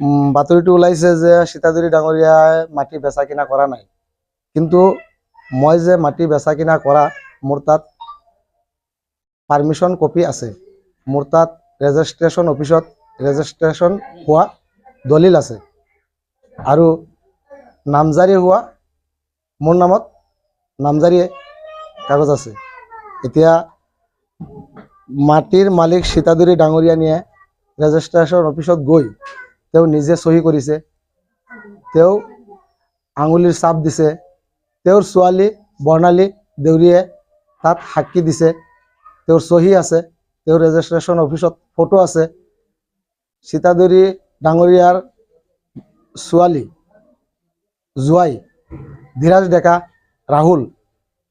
বাতৰিটো ওলাইছে যে সীতাজুৰি ডাঙৰীয়াই মাটি বেচা কিনা কৰা নাই, কিন্তু মই যে মাটি বেচা কিনা কৰা মোৰ তাত পাৰমিশন কপি আছে, মোৰ তাত ৰেজিষ্ট্ৰেশ্যন অফিসত ৰেজিষ্ট্ৰেশ্যন হোৱা দলিল আছে আৰু নামজাৰি হোৱা মোৰ নামত নামজাৰি কাগজ আছে। এতিয়া মাটিৰ মালিক সীতাজুৰি ডাঙৰীয়া নিয়ে ৰেজিষ্ট্ৰেশ্যন অফিসত গৈ তেওঁ নিজে সহি কৰিছে, তেওঁ আঙুলিৰ ছাপ দিছে, তেওঁৰ ছোৱালী বৰ্ণালী দেউৰীয়ে তাত সাক্ষী দিছে, তেওঁৰ সহি আছে, তেওঁৰ ৰেজিষ্ট্ৰেশ্যন অফিসত ফটো আছে। সীতাজুৰি ডাঙৰীয়াৰ ছোৱালী জোৱাই ধীৰাজ ডেকা ৰাহুল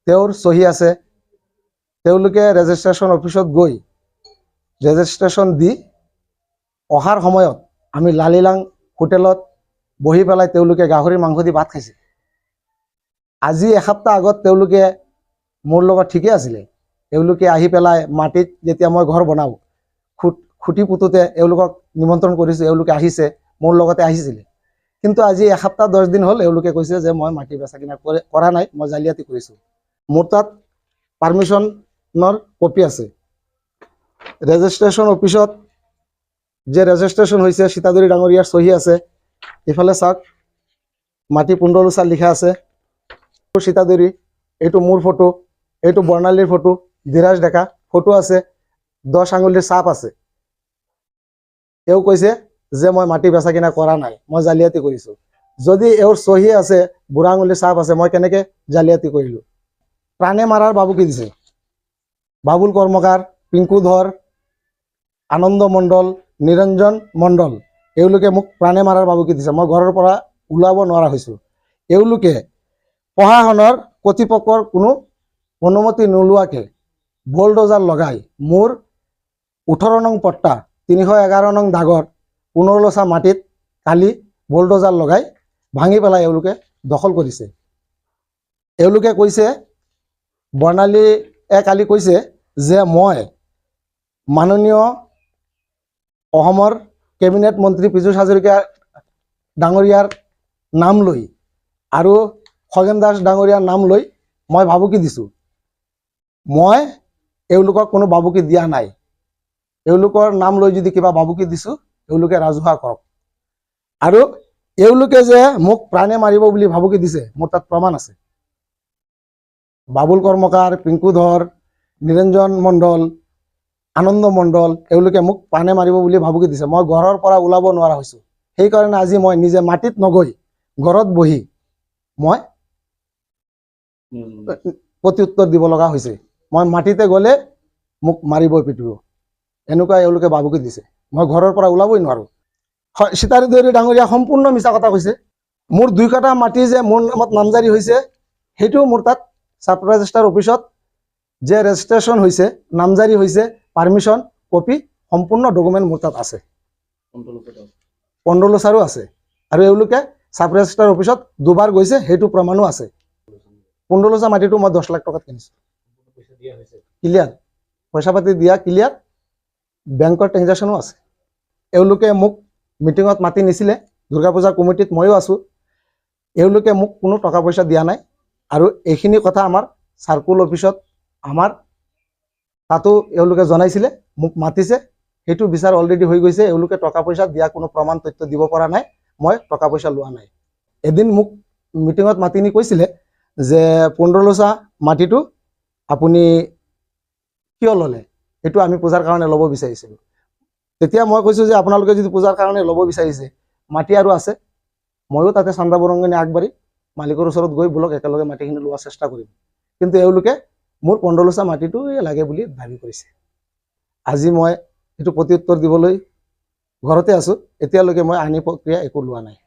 তেওঁৰ সহি আছে। তেওঁলোকে ৰেজিষ্ট্ৰেশ্যন অফিসত গৈ ৰেজিষ্ট্ৰেশ্যন দি অহাৰ সময়ত আমি লালিলাং হোটেলত বহি পেলাই তেওঁলোকে গাহৰি মাংস দি ভাত খাইছে। আজি এসপ্তাহ আগত তেওঁলোকে মোৰ লগত ঠিকে আছিলে, এওঁলোকে আহি পেলাই মাটিত যেতিয়া মই ঘৰ বনাওঁ খুঁটি পুতোতে এওঁলোকক নিমন্ত্ৰণ কৰিছোঁ, এওঁলোকে আহিছে, মোৰ লগতে আহিছিলে, কিন্তু আজি এসপ্তাহ 10 দিন হ'ল এওঁলোকে কৈছে যে মই মাটি বেচা কিনা কৰা নাই, মই জালিয়াতি কৰিছোঁ। মোৰ তাত পাৰমিশনৰ কপি আছে, ৰেজিষ্ট্ৰেশ্যন অফিসত যে ৰেজিষ্ট্ৰেশ্যন হৈছে সীতাজুৰি ডাঙৰীয়াৰ সহি আছে। ইফালে চাওক মাটি 15 লোচা লিখা আছে, সীতাজুৰি, এইটো মোৰ ফটো, এইটো বৰ্ণালীৰ ফটো, ধীৰাজ ডেকা ফটো আছে, 10 আঙুলিৰ ছাপ আছে। এও কৈছে যে মই মাটি বেচা কিনা কৰা নাই, মই জালিয়াতি কৰিছোঁ। যদি এওঁৰ সহি আছে, বুঢ়া আঙুলিৰ ছাপ আছে, মই কেনেকে জালিয়াতি কৰিলোঁ? প্ৰাণে মাৰাৰ বাবুকি দিছে বাবুল কৰ্মকাৰ, পিংকু ধৰ, আনন্দ মণ্ডল, নিৰঞ্জন মণ্ডল, এওঁলোকে মোক প্ৰাণে মাৰাৰ বাবুকি দিছে। মই ঘৰৰ পৰা ওলাব নোৱাৰা হৈছোঁ। এওঁলোকে প্ৰশাসনৰ কৰ্তৃপক্ষৰ কোনো অনুমতি নোলোৱাকে বুলডোজাৰ লগাই মোৰ 18 নং পট্টা 311 নং দাগৰ 15 লোচা মাটিত কালি বুলডোজাৰ লগাই ভাঙি পেলাই এওঁলোকে দখল কৰিছে। এওঁলোকে কৈছে, বৰ্ণালীয়ে কালি কৈছে যে মই মাননীয় অসমৰ কেবিনেট মন্ত্ৰী পীযুষ হাজৰিকা ডাঙৰীয়াৰ নাম লৈ আৰু খগেন দাস ডাঙৰীয়াৰ নাম লৈ মই ভাবুকি দিছোঁ। মই এওঁলোকক কোনো ভাবুকি দিয়া নাই। এওঁলোকৰ নাম লৈ যদি কিবা ভাবুকি দিছোঁ, এওঁলোকে ৰাজহুৱা কৰক। আৰু এওঁলোকে যে মোক প্ৰাণে মাৰিব বুলি ভাবুকি দিছে, মোৰ তাত প্ৰমাণ আছে। বাবুল কৰ্মকাৰ, পিংকু ধৰ, নিৰঞ্জন মণ্ডল, আনন্দ মণ্ডল, এওঁলোকে মোক প্ৰাণে মাৰিব বুলি ভাবুকি দিছে। মই ঘৰৰ পৰা ওলাব নোৱাৰা হৈছোঁ। সেইকাৰণে আজি মই নিজে মাটিত নগৈ ঘৰত বহি মই প্ৰত্যুত্তৰ দিব লগা হৈছে। মই মাটিতে গ'লে মোক মাৰিব পিটিব, এনেকুৱা এওঁলোকে ভাবুকি দিছে। মই ঘৰৰ পৰা ওলাবই নোৱাৰোঁ। সীতাজুৰি ডাঙৰীয়া সম্পূৰ্ণ মিছা কথা কৈছে। মোৰ 2 কাঠা মাটি যে মোৰ নামত নামজাৰি হৈছে, সেইটোও মোৰ তাত সাব ৰেজিষ্টাৰ অফিসত যে ৰেজিষ্ট্ৰেশ্যন হৈছে, নামজাৰি হৈছে, পাৰমিশন কপি সম্পূৰ্ণ ডকুমেণ্ট মোৰ তাত আছে। 15 লোচাৰো আছে। আৰু এওঁলোকে সাব ৰেজিষ্টাৰ অফিসত 2 বাৰ গৈছে, সেইটো প্ৰমাণো আছে। 15 লোচা মাটিটো মই 10 লাখ টকাত কিনিছোঁ। ক্লিয়াৰ, পইচা পাতি দিয়া ক্লিয়াৰ, বেংকৰ ট্ৰেঞ্জেকশ্যনো আছে। এওঁলোকে মোক মিটিঙত মাতি নিছিলে, দুৰ্গা পূজা কমিটিত ময়ো আছোঁ। এওঁলোকে মোক কোনো টকা পইচা দিয়া নাই। আৰু এইখিনি কথা আমাৰ চাৰ্কুল অফিসত আমাৰ তাতো এওঁলোকে জনাইছিলে, মোক মাতিছে, সেইটো বিচাৰ অলৰেডি হৈ গৈছে। এওঁলোকে টকা পইচা দিয়া কোনো প্ৰমাণ তথ্য দিব পৰা নাই, মই টকা পইচা লোৱা নাই। এদিন মোক মিটিঙত মাতি নি কৈছিলে যে 15 লোচা মাটিটো আপুনি কিয় ল'লে, এইটো আমি পূজাৰ কাৰণে ল'ব বিচাৰিছিলোঁ। তেতিয়া মই কৈছোঁ যে আপোনালোকে যদি পূজাৰ কাৰণে ল'ব বিচাৰিছে, মাটি আৰু আছে, ময়ো তাতে চান্দা বৰঙণি আগবাঢ়ি মালিকৰ ওচৰত গৈ বোলক একেলগে মাটিখিনি লোৱাৰ চেষ্টা কৰিম। কিন্তু এওঁলোকে মোৰ 15 লোচা মাটিটো লাগে বুলি দাবী কৰিছে। আজি মই এইটো প্ৰত্যুত্তৰ দিবলৈ ঘৰতে আছোঁ। এতিয়ালৈকে মই আইনী প্ৰক্ৰিয়া একো লোৱা নাই।